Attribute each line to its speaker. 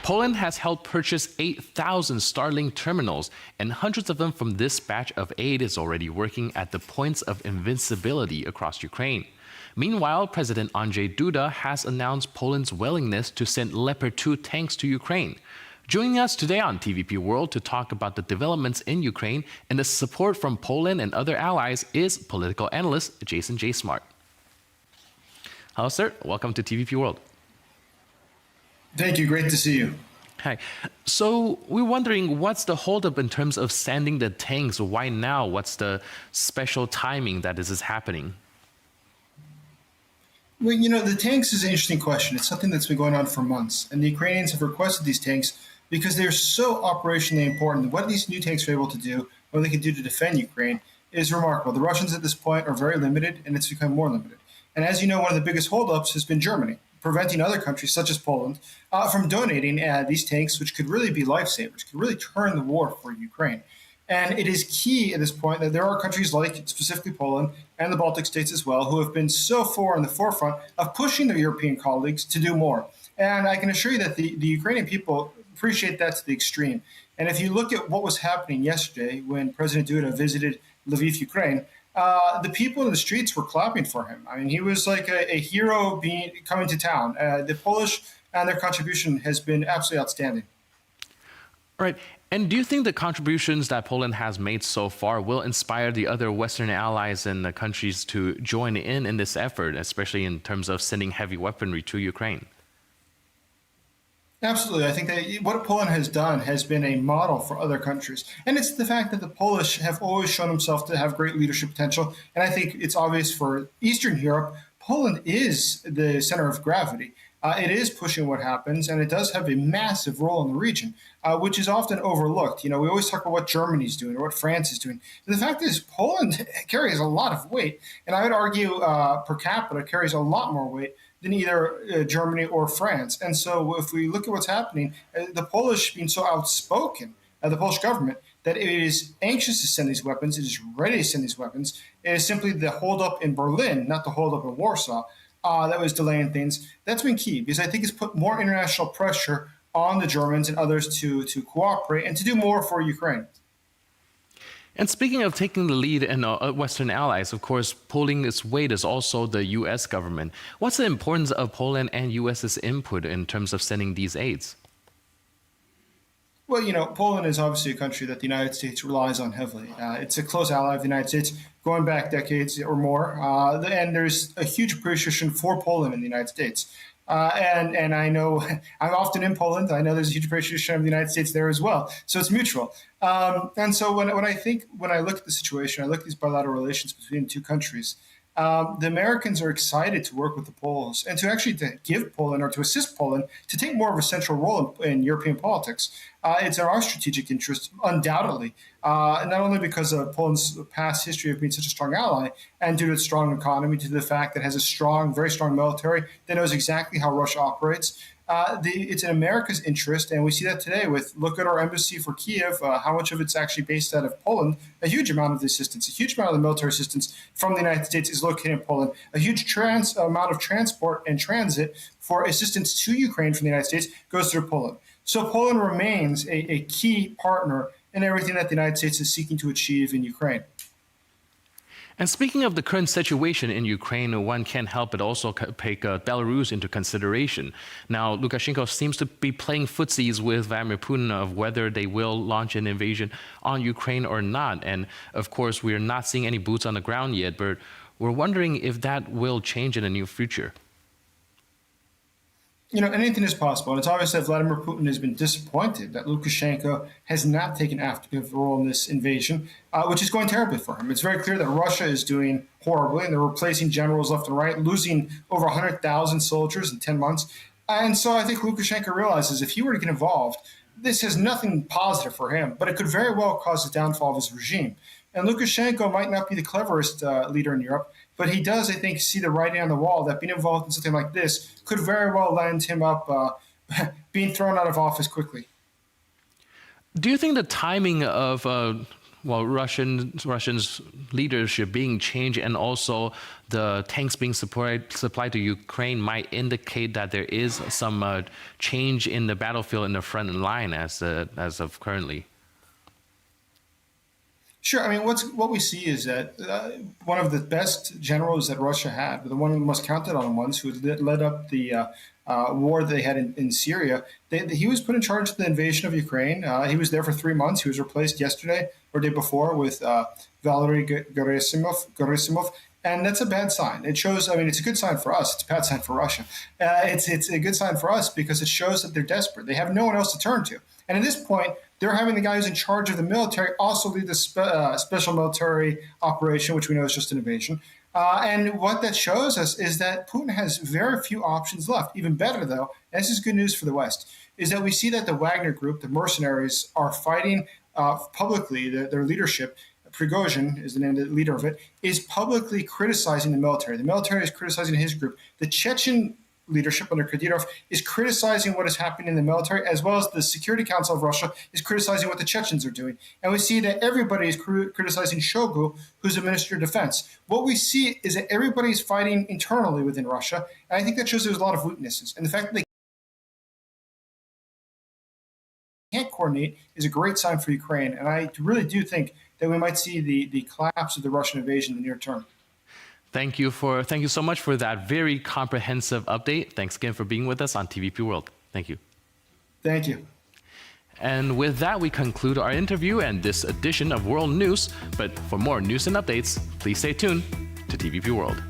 Speaker 1: Poland has helped purchase 8,000 Starlink terminals, and hundreds of them from this batch of aid is already working at the points of invincibility across Ukraine. Meanwhile, President Andrzej Duda has announced Poland's willingness to send Leopard 2 tanks to Ukraine. Joining us today on TVP World to talk about the developments in Ukraine and the support from Poland and other allies is political analyst Jeyson J. Smart. Hello, sir. Welcome to TVP World.
Speaker 2: Thank you. Great to see you.
Speaker 1: Hi. So we're wondering, what's the holdup in terms of sending the tanks? Why now? What's the special timing that this is happening?
Speaker 2: Well, the tanks is an interesting question. It's something that's been going on for months. And the Ukrainians have requested these tanks because they're so operationally important. What these new tanks are able to do, what they can do to defend Ukraine, is remarkable. The Russians at this point are very limited, and it's become more limited. And as you know, one of the biggest holdups has been Germany, preventing other countries, such as Poland, from donating these tanks, which could really be lifesavers, could really turn the war for Ukraine. And it is key at this point that there are countries like specifically Poland and the Baltic states as well, who have been so far in the forefront of pushing their European colleagues to do more. And I can assure you that the Ukrainian people appreciate that to the extreme. And if you look at what was happening yesterday when President Duda visited Lviv, Ukraine, the people in the streets were clapping for him. I mean, he was like a hero coming to town. The Polish and their contribution has been absolutely outstanding.
Speaker 1: Right. And do you think the contributions that Poland has made so far will inspire the other Western allies and the countries to join in this effort, especially in terms of sending heavy weaponry to Ukraine?
Speaker 2: Absolutely. I think that what Poland has done has been a model for other countries. And it's the fact that the Polish have always shown themselves to have great leadership potential. And I think it's obvious for Eastern Europe, Poland is the center of gravity. It is pushing what happens, and it does have a massive role in the region, which is often overlooked. We always talk about what Germany's doing or what France is doing. And the fact is, Poland carries a lot of weight, and I would argue per capita carries a lot more weight than either Germany or France. And so if we look at what's happening, the Polish being so outspoken, the Polish government, that it is anxious to send these weapons, it is ready to send these weapons, it is simply the holdup in Berlin, not the holdup in Warsaw, that was delaying things. That's been key because I think it's put more international pressure on the Germans and others to cooperate and to do more for Ukraine.
Speaker 1: And speaking of taking the lead in Western allies, of course, pulling its weight is also the U.S. government. What's the importance of Poland and U.S.'s input in terms of sending these aids?
Speaker 2: Well, Poland is obviously a country that the United States relies on heavily. It's a close ally of the United States, going back decades or more. And there's a huge appreciation for Poland in the United States. And I know I'm often in Poland. I know there's a huge appreciation of the United States there as well. So it's mutual. And so when I look at the situation, I look at these bilateral relations between the two countries. The Americans are excited to work with the Poles and to give Poland or to assist Poland to take more of a central role in European politics. It's in our strategic interest, undoubtedly, not only because of Poland's past history of being such a strong ally and due to its strong economy, due to the fact that it has a very strong military that knows exactly how Russia operates. It's in America's interest, and we see that today look at our embassy for Kiev, how much of it's actually based out of Poland. A huge amount of the assistance, a huge amount of the military assistance from the United States is located in Poland. A huge amount of transport and transit for assistance to Ukraine from the United States goes through Poland. So Poland remains a key partner in everything that the United States is seeking to achieve in Ukraine.
Speaker 1: And speaking of the current situation in Ukraine, one can't help but also take Belarus into consideration. Now, Lukashenko seems to be playing footsies with Vladimir Putin of whether they will launch an invasion on Ukraine or not. And of course, we're not seeing any boots on the ground yet, but we're wondering if that will change in the near future.
Speaker 2: Anything is possible. And it's obvious that Vladimir Putin has been disappointed that Lukashenko has not taken an active role in this invasion, which is going terribly for him. It's very clear that Russia is doing horribly, and they're replacing generals left and right, losing over 100,000 soldiers in 10 months. And so I think Lukashenko realizes if he were to get involved, this has nothing positive for him, but it could very well cause the downfall of his regime. And Lukashenko might not be the cleverest leader in Europe, but he does, I think, see the writing on the wall that being involved in something like this could very well land him up being thrown out of office quickly.
Speaker 1: Do you think the timing of well, Russians leadership being changed and also the tanks being supplied to Ukraine might indicate that there is some change in the battlefield in the front line as of currently.
Speaker 2: Sure. I mean, what we see is that one of the best generals that Russia had, the one of the most counted on ones, who led up the war they had in Syria, he was put in charge of the invasion of Ukraine. He was there for 3 months. He was replaced yesterday or day before with Valery Gerasimov. And that's a bad sign. It shows, I mean, it's a good sign for us. It's a bad sign for Russia. It's a good sign for us because it shows that they're desperate. They have no one else to turn to. And at this point, they're having the guy who's in charge of the military also lead the special military operation, which we know is just an invasion. And what that shows us is that Putin has very few options left. Even better, though, and this is good news for the West, is that we see that the Wagner group, the mercenaries, are fighting publicly. Their leadership, Prigozhin is the name of the leader of it, is publicly criticizing the military. The military is criticizing his group. The Chechen leadership under Kadyrov is criticizing what is happening in the military, as well as the Security Council of Russia is criticizing what the Chechens are doing. And we see that everybody is criticizing Shoigu, who's the Minister of Defense. What we see is that everybody is fighting internally within Russia, and I think that shows there's a lot of weaknesses. And the fact that they can't coordinate is a great sign for Ukraine, and I really do think that we might see the collapse of the Russian invasion in the near term.
Speaker 1: Thank you so much for that very comprehensive update. Thanks again for being with us on TVP World. Thank you.
Speaker 2: Thank you.
Speaker 1: And with that, we conclude our interview and this edition of World News. But for more news and updates, please stay tuned to TVP World.